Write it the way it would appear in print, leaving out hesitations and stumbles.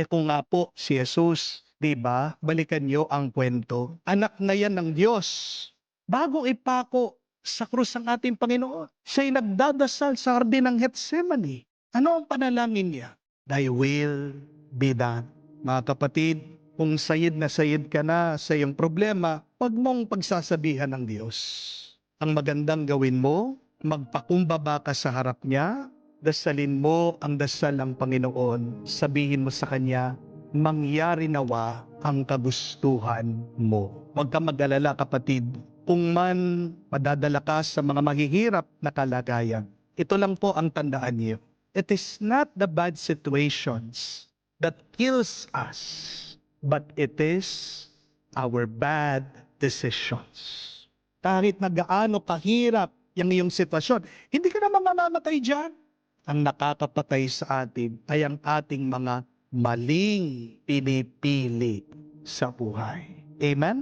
Kung nga po si Jesus, 'di ba? Balikan niyo ang kwento. Anak na 'yan ng Diyos. Bago ipako sa krus ng ating Panginoon, siya'y nagdadasal sa hardin ng Getsemani. Ano ang panalangin niya? Thy will be done. Mga kapatid, kung sayid na sayid ka na sa iyong problema, wag mong pagsasabihan ng Diyos. Ang magandang gawin mo, magpakumbaba ka sa harap niya, dasalin mo ang dasal ng Panginoon, sabihin mo sa Kanya, mangyari nawa ang kagustuhan mo. Huwag ka mag-alala kapatid, kung man madadala ka sa mga mahihirap na kalagayan. Ito lang po ang tandaan niyo. It is not the bad situations that kills us, but it is our bad decisions. Kahit na gaano kahirap yung iyong sitwasyon, hindi ka naman mamamatay dyan. Ang nakakapatay sa atin ay ang ating mga maling pinipili sa buhay. Amen?